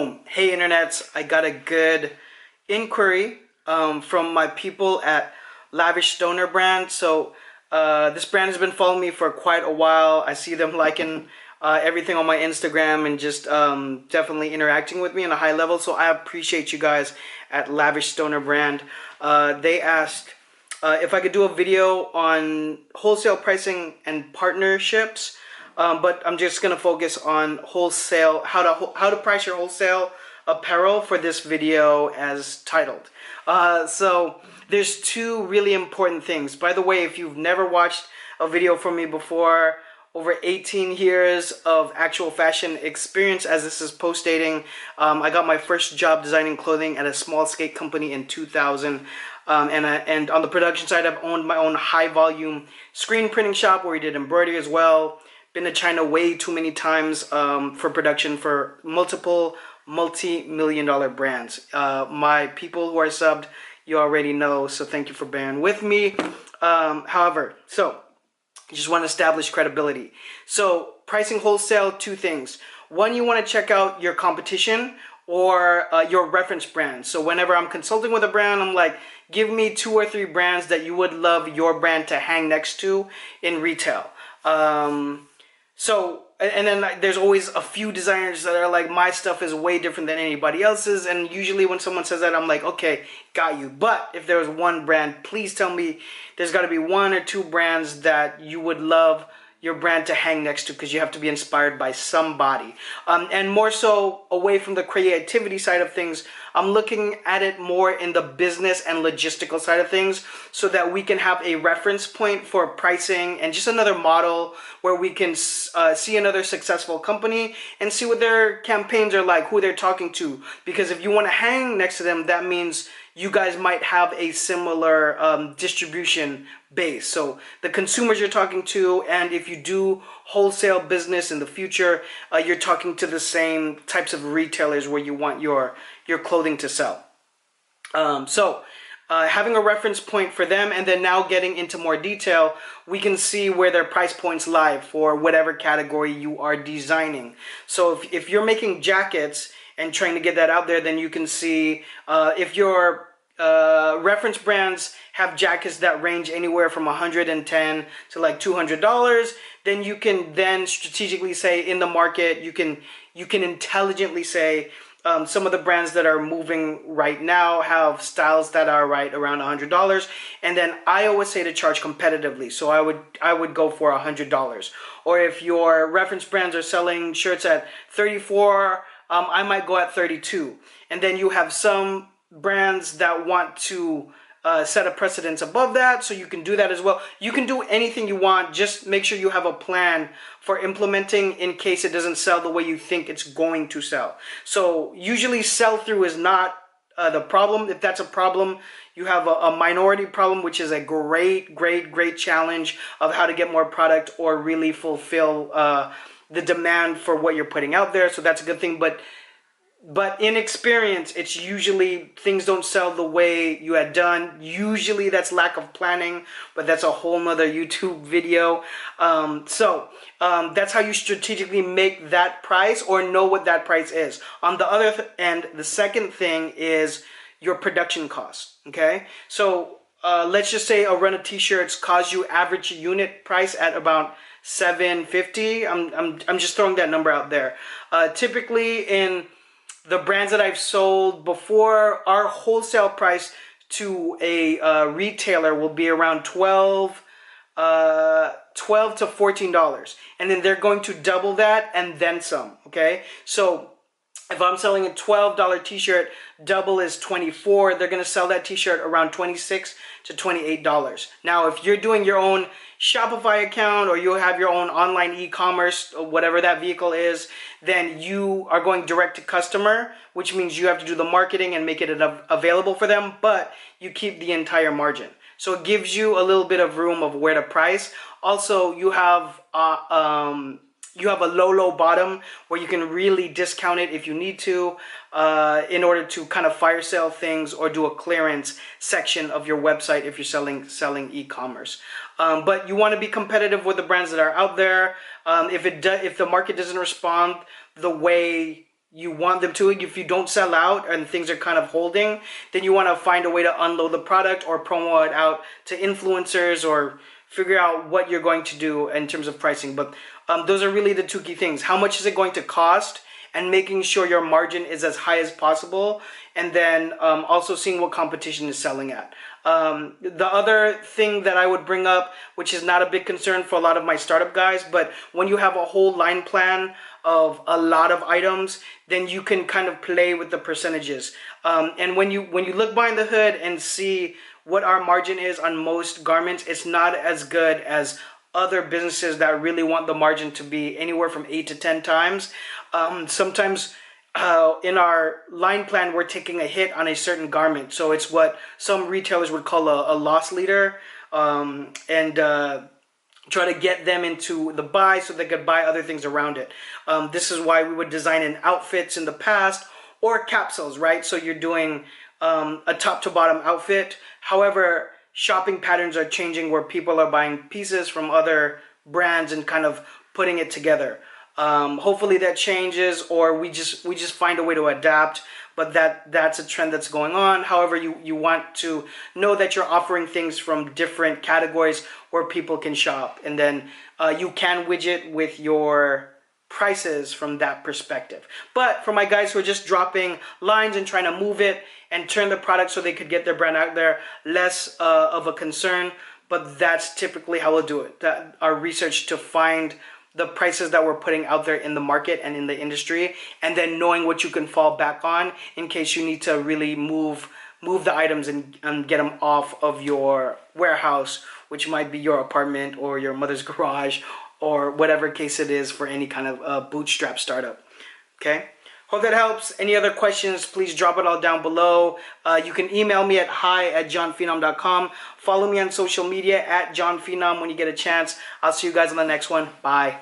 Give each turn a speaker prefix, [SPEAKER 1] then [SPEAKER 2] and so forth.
[SPEAKER 1] Boom. Hey internets, I got a good inquiry from my people at Lavish Stoner brand. So this brand has been following me for quite a while. I see them liking everything on my Instagram and just definitely interacting with me on a high level. So I appreciate you guys at Lavish Stoner brand. They asked if I could do a video on wholesale pricing and partnerships. But I'm just gonna focus on wholesale, how to price your wholesale apparel for this video as titled. So there's two really important things. By the way, if you've never watched a video from me before, over 18 years of actual fashion experience as this is post dating. I got my first job designing clothing at a small skate company in 2000. And on the production side, I've owned my own high volume screen printing shop where we did embroidery as well. Been to China way too many times for production for multiple multi-million-dollar brands. My people who are subbed, you already know, so thank you for bearing with me. However, so you just want to establish credibility. So pricing wholesale, two things. One, you want to check out your competition or your reference brand. So whenever I'm consulting with a brand, I'm like, give me 2 or 3 brands that you would love your brand to hang next to in retail. And then there's always a few designers that are like, my stuff is way different than anybody else's. And usually when someone says that, I'm like, okay, got you. But if there was one brand, please tell me there's got to be 1 or 2 brands that you would love your brand to hang next to, because you have to be inspired by somebody. And more so away from the creativity side of things, I'm looking at it more in the business and logistical side of things so that we can have a reference point for pricing and just another model where we can see another successful company and see what their campaigns are like, who they're talking to. Because if you want to hang next to them, that means you guys might have a similar distribution base. So the consumers you're talking to, and if you do wholesale business in the future, you're talking to the same types of retailers where you want your clothing to sell. Having a reference point for them, and then now getting into more detail, we can see where their price points lie for whatever category you are designing. So if you're making jackets and trying to get that out there, then you can see if your reference brands have jackets that range anywhere from $110 to like $200, then you can then strategically say in the market, you can intelligently say some of the brands that are moving right now have styles that are right around $100, and then I always say to charge competitively. So I would go for $100. Or if your reference brands are selling shirts at $34, I might go at $32. And then you have some brands that want to set a precedence above that, so you can do that as well. You can do anything you want, just make sure you have a plan for implementing in case it doesn't sell the way you think it's going to sell. So usually sell-through is not the problem. If that's a problem, you have a minority problem, which is a great challenge of how to get more product or really fulfill the demand for what you're putting out there. So that's a good thing. But in experience, it's usually things don't sell the way you had done. Usually that's lack of planning, but that's a whole nother YouTube video. That's how you strategically make that price or know what that price is. On the other end, the second thing is your production costs, okay? So let's just say a run of t-shirts costs you average unit price at about $750. I'm just throwing that number out there. Typically in the brands that I've sold before, our wholesale price to a retailer will be around $12 to $14, and then they're going to double that and then some. Okay, so if I'm selling a $12 t-shirt, double is $24. They're going to sell that t-shirt around $26 to $28. Now, if you're doing your own Shopify account or you have your own online e-commerce, or whatever that vehicle is, then you are going direct to customer, which means you have to do the marketing and make it available for them, but you keep the entire margin. So it gives you a little bit of room of where to price. Also, you have a low bottom where you can really discount it if you need to in order to kind of fire sale things or do a clearance section of your website if you're selling e-commerce. But you want to be competitive with the brands that are out there. If the market doesn't respond the way you want them to. If you don't sell out and things are kind of holding, then you want to find a way to unload the product or promo it out to influencers or figure out what you're going to do in terms of pricing. But those are really the two key things. How much is it going to cost? And making sure your margin is as high as possible. And then also seeing what competition is selling at. The other thing that I would bring up, which is not a big concern for a lot of my startup guys, but when you have a whole line plan of a lot of items, then you can kind of play with the percentages. And when you look behind the hood and see what our margin is on most garments, it's not as good as other businesses that really want the margin to be anywhere from 8 to 10 times. Sometimes in our line plan, we're taking a hit on a certain garment. So it's what some retailers would call a loss leader, and try to get them into the buy so they could buy other things around it. This is why we would design in outfits in the past or capsules, right? So you're doing a top to bottom outfit. However, shopping patterns are changing where people are buying pieces from other brands and kind of putting it together. Hopefully that changes, or we just find a way to adapt, but that's a trend that's going on. However, you want to know that you're offering things from different categories where people can shop, and then you can widget with your prices from that perspective. But for my guys who are just dropping lines and trying to move it and turn the product so they could get their brand out there, less of a concern, but that's typically how we'll do it. Our research to find the prices that we're putting out there in the market and in the industry, and then knowing what you can fall back on in case you need to really move the items and get them off of your warehouse, which might be your apartment or your mother's garage or whatever case it is for any kind of bootstrap startup. Okay? Hope that helps. Any other questions, please drop it all down below. You can email me at hi@johnphenom.com. Follow me on social media at johnphenom when you get a chance. I'll see you guys on the next one. Bye.